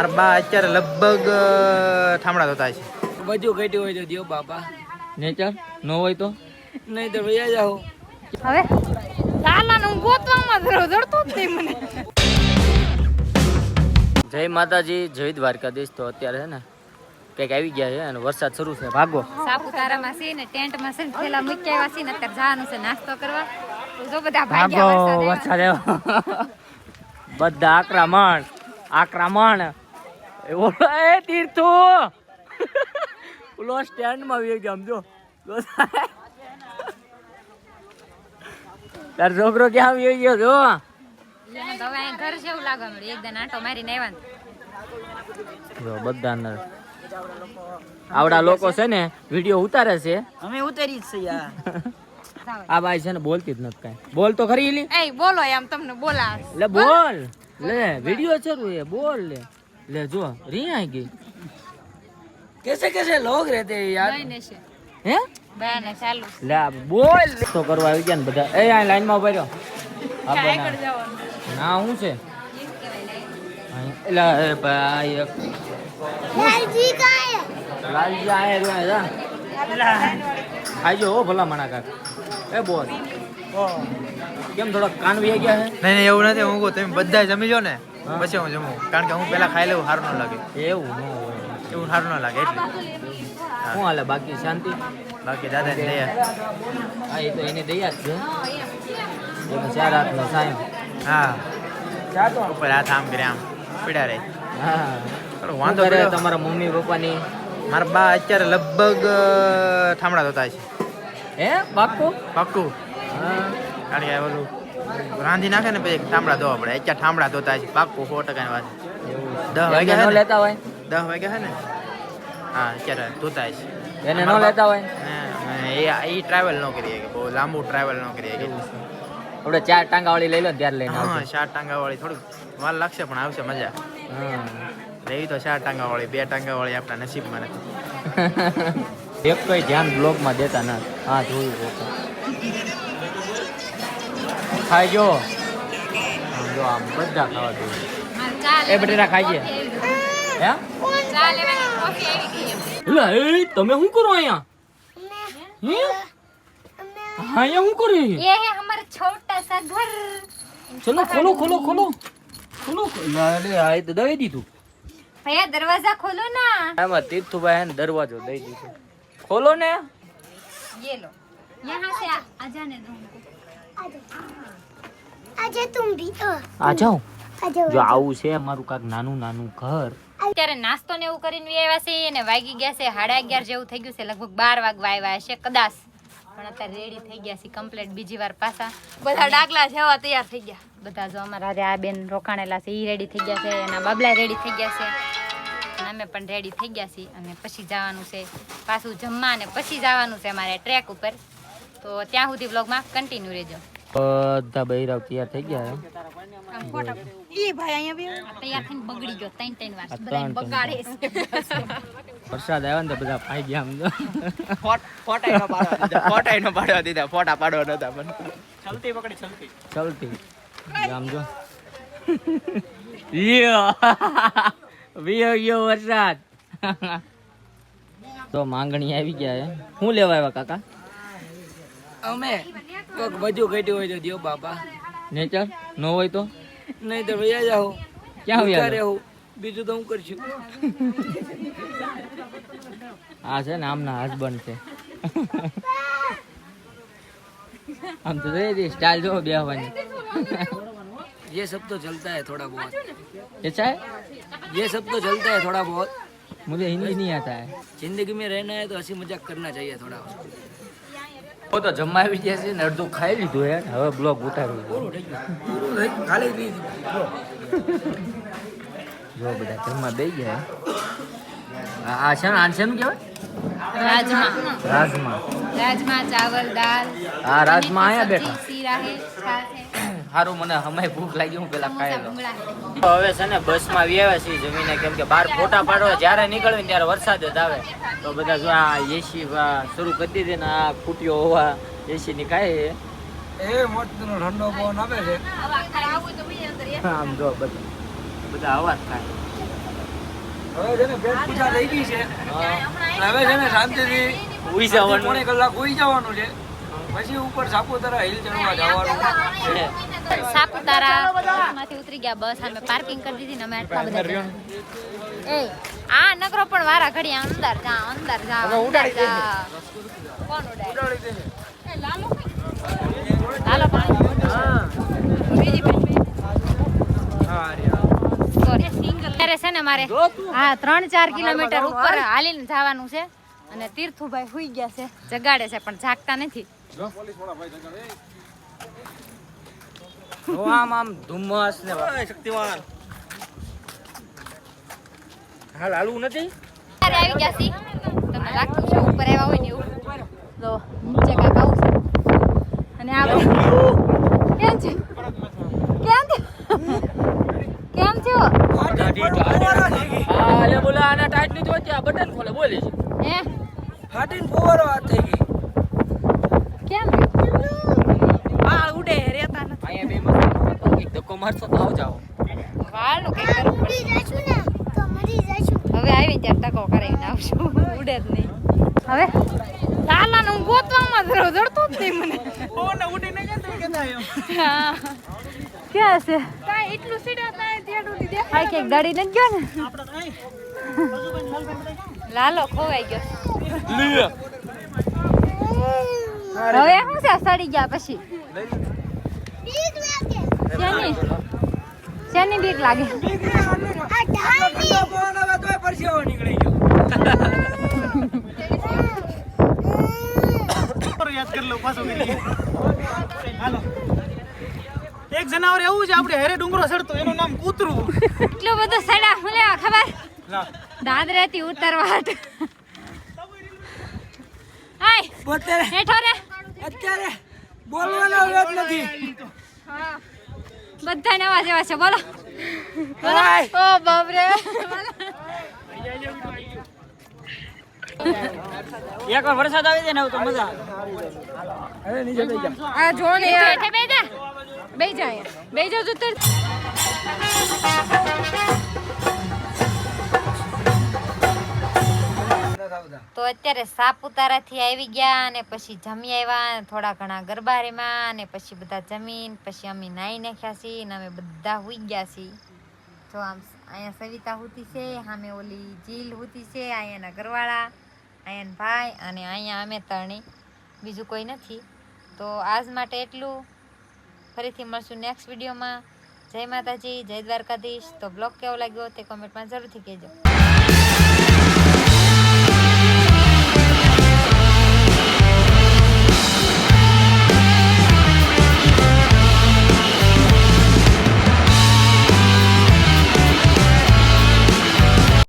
મારા બા અત્યારે લગભગ ઠામડા ધોતા છે. બધું ઘટ્યું હોય તો દિયો બાપા. નેચર નો હોય તો નહીં તો વૈયા જાઓ. હવે ચાલાને હું ગોતવામાં જડતો જ નહીં મને. જય માતાજી, જય દ્વારકાધીશ. તો અત્યારે છે ને કંઈક આવી ગયા છે અને વરસાદ શરૂ છે. ભાગો. સાપુતારામાં છે ને ટેન્ટમાં છે ને થેલા મૂકી આવ્યા છે ને અત્યારે જવાનું છે નાસ્તો કરવા. તો જો બધા ભાગો, ભાગ્યા વરસાદ આવ્યો. બધા આક્રમણ એ તીર્થો ઓલો સ્ટેન્ડમાં આવી ગયા. સમજો તાર છોકરો ક્યાં આવી ગયો? જો હવે અહીં ઘર જેવું લાગવા મળ્યું. એકદમ આંટો મારીને આવ્યા. જો બધા આવડા લોકો છે ને વિડીયો ઉતારે છે. અમે ઉતરી જ છે યાર. આ બાઈ છે ને બોલતી જ નથી કાંઈ. બોલ તો ખરી લી. એ બોલો એમ તમને બોલાવે. લે બોલ, લે વિડીયો શરૂ છે, બોલ લે જો રી ગઈ. कैसे लोग रहते हैं यार. લઈને છે હે બયાને ચાલુ લે બોલ તો કરવા આવી ગયા ને બધા. એ આ લાઈન માં ઉભા રહ્યો. આગળ જવાનું ના હું છે એલા એ ભાઈ લાલજી કાય લાલજી આયા રે ખાઈજો હો ભલા મણા કાક. એ બોલ કેમ થોડા કાન વી ગયા છે? નહીં એવું નથી. હું કહું તમે બધા જમી લો ને પછી હું જમું, કારણ કે હું પેલા ખાઈ લેવું સારું ન લાગે. એવું ન હોય, એવું સારું ન લાગે એટલે. શું હાલે બાકી શાંતિ? બાકી દાદા ને દયા. હા એ તો એની દયા જ છે. એમાં ચાર હાથનો સાયમ. હા ઉપર હાથ આમ કરે આમ પીડા રહે. હા થોડો વાંધો કરે પડ્યો. તમારા મમ્મી પપ્પાની. મારા બા અત્યારે લગભગ ઠામડા ધોતા છે. હે પાક્કું? પાક્કું. હા કારણ કે ઓલું રાંધી નાખે ને પછી ઠામડા ધોવા પડે. અત્યારે ઠામડા ધોતા છે પાક્કું 100%ની વાત. 10 વાગ્યા ન છે લેતા હોય 10 વાગ્યા છે ને. હા અત્યારે ધોતા છે. એને ન લેતા હોય. એ ટ્રાવેલ ન કરીએ કે બહુ લાંબુ ટ્રાવેલ ન કરીએ કે. આપણે 4 ટાંગા વાળી લઈ લો ત્યારે લઈને હા આવજો. 4 ટાંગા વાળી થોડુંક વાર લાગશે પણ આવશે મજા. હા લેવી તો 4 ટાંગા વાળી, 2 ટાંગા વાળી આપણા નસીબમાં નથી. એક કઈ ધ્યાન બ્લોગમાં દેતા ના. હા જોયું તો ખાઈ જો જો આમ બધા ખાવા જોઈએ. એ બટેટા ખાઈ છે હે? ચા લેવાની કોફી આવી ગઈ એમ. લા એ તમે શું કરો અહીંયા? હે હા અહીંયા શું કરો? ये है हमारा छोटा सा घर. ચલો ખોલો ખોલો ખોલો ખોલો. ના લે આ તો દઈ દીધું. भैया दरवाजा खोलो ना. આમાં તીર્થુભાઈ ને દરવાજો દઈ દીધો. ખોલો ને. ये लो यहाँ से आ जाने दो हमको. आजा तुम भी આ જાઓ. आजा જો આવું છે અમારું કાક નાનું નાનું ઘર. અત્યારે નાસ્તો ને એવું કરીને આવ્યા છે અને વાગી ગયા છે 11:30 જેવું થઈ ગયું છે. લગભગ 12 વાગવા આવ્યા છે કદાચ. પણ અત્યારે રેડી થઈ ગયા છે કમ્પ્લીટ. બીજી વાર પાછા બધા ડાગલા જેવા તૈયાર થઈ ગયા. બધા જો અમારા આ બેન રોકાણેલા છે ઈ રેડી થઈ ગયા છે. એના બાબલા રેડી થઈ ગયા છે અને અમે પણ રેડી થઈ ગયા છીએ. અને પછી જવાનું છે પાછું જમવા અને પછી જવાનું છે અમારે ટ્રેક ઉપર. તો ત્યાં સુધી વ્લોગમાં કન્ટિન્યુ રહેજો. બધા બૈરાવ તૈયાર થઈ ગયા છે. તૈયાર થઈને બગડી ગયો 3 વાર. બધાને બગાડે છે. વરસાદ આવ્યો ને તો બધા પાઈ ગયા આમ તો. ફોટા નો પાડવા દીધા. ફોટા પાડવા નતા પણ ચલતી પકડી ચલતી. ચલતી આમ જો યો વરસાદ. તો માંગણી આવી ગયા છે. શું લેવા આવ્યા કાકા? અમે કોક બધું ઘટ્યું હોય તો દિયો બાપા. નેચર નો હોય તો નહીં તો વૈયા જાઓ. ક્યાં ભૂખ્યા આવ્યા? રહેવું. બીજું તો હું કરશું. આ છે ને આમના હસબન્ડ છે. આમ તો જોઈ સ્ટાઇલ જો બેહવાની. ये सब तो चलता है थोड़ा बहुत. ऐसा है? ये सब तो चलता है थोड़ा बहुत. मुझे हिंदी नहीं आता है. जिंदगी में रहना है तो हंसी मजाक करना चाहिए थोड़ा. वो तो જમવા આવી ગયા છે ને અડધું ખાઈ લીધું યાર. હવે બ્લોગ ઉતારવું છે. ખાલી જો બધા જમવા બેસી ગયા. આ છે ને આ છે ને કહેવાય રાજમા રાજમા. ચાવલ દાલ. હા રાજમા આયા બેઠા. શીરા હે છાશ હે સારું મને હમે ભૂખ લાગી. હું પેલા ખાઈ લઉં. ભૂંગળા હે. હવે છે ને બસમાં આવ્યા છીએ જમીને. કેમ કે બહાર ફોટા પાડવા જ્યારે નીકળવી ત્યારે વરસાદ જ આવે. તો બધા જો આ એસી શરૂ કરી દીધી ને આ ફૂટ્યો હોવા એસી ની કાંઈ એ મસ્ત ઠંડો પવન આવે છે. હવા ખરાબ હોય તો બીજે અંદર આમ જો બધા અવાજ થાય. હવે છે ને પેટ પૂજા થઈ ગઈ છે. હવે છે ને શાંતિથી ઉઈ જવાનું. પોણી કલાક ઉઈ જવાનું છે. પછી ઉપર સાપુતારા હિલ ચડવા જવાનું છે. સાપુતારા બસમાંથી ઉતરી ગયા. બસ અમે પાર્કિંગ કરી દીધી ને અમે આટલા બધા જણા. એ આ નગરો પણ વારા ઘડી અંદર જા અંદર જા અંદર જા. કોણ ઉડાડે? એ લાલો પાણી. બીજી બેન. સોરી અત્યારે છે ને મારે 3-4 કિલોમીટર ઉપર હાલીને જવાનું છે અને તીર્થુભાઈ સુઈ ગયા છે, જગાડે છે પણ જાગતા નથી. આમ આમ ધુમ્મસ ને શક્તિમાન હાલ હાલવું નથી. અત્યારે આવી ગયા છી. તમને લાગતું છે ઉપર આવ્યા હોય ને એવું. જો નીચે કાંઈક આવું છે અને આ કેમ છે? કેમ છો? હા બોલા આના ટાઈટ નહીં જોતી, આ બટન ખોલે બોલે છે. હે ફાટીને ફુવારો હાથ થઈ ગઈ. કેમ વાળ ઉડે રેતા નથી. અહીંયા બે મસ્ત એક ધક્કો મારશો તો આવ જાઓ. વાળનું કંઈક કરવું પડે. હવે આવી ત્યારે ટકો કરાવીને આવશું. ઉડે જ નહીં. હવે લાલાનું હું ગોતવામાં જ રહું, જડતો જ નહીં મને. હા ક્યાં છે? કાંઈ એટલું સીડા કાંઈ ત્યાં સુધી દેખાય. ક્યાંક ગાડી નથી ગયો ને. લાલો ખોવાઈ ગયો. હવે શું છે સડી ગયા પછી? શેની બીક લાગે? પરસેવો નીકળી ગયો. યાદ કરી લો પાછો હાલો. એક જનાવર એવું છે આપણે હેરે ડુંગરો ચડતો, એનું નામ કૂતરું. એટલું બધું સડા હું લેવા ખબર? દાદરેથી ઉતરવા હાટ. આય પોતે હેઠો રે. અત્યારે બોલવાનો અવાજ નથી. બધા નવા જેવા છે. બોલો બોલો. ઓ બાપરે. એકવાર વરસાદ આવી જાય ને તો મજા હવે નીચે બેસી જા. આ જો ને હેઠે બેહી જા. બેહી જા અહીંયા. બેહી જા ઉતર. તો અત્યારે સાપુતારાથી આવી ગયા અને પછી જમી આવ્યા, થોડા ઘણા ગરબા રમ્યા અને પછી બધા જમીન પછી અમે નાહી નાખ્યા છીએ અને અમે બધા હુઈ ગયા છીએ. જો આમ અહીંયા સવિતા હુતી છે, સામે ઓલી જીલ હુતી છે, અહીંયાના ઘરવાળા, અહીંયાના ભાઈ અને અહીંયા અમે ત્રણેય, બીજું કોઈ નથી. તો આજ માટે એટલું. ફરીથી મળશું નેક્સ્ટ વિડીયોમાં. જય માતાજી, જય દ્વારકાધીશ. તો બ્લોગ કેવો લાગ્યો તે કોમેન્ટમાં જરૂરથી કહેજો.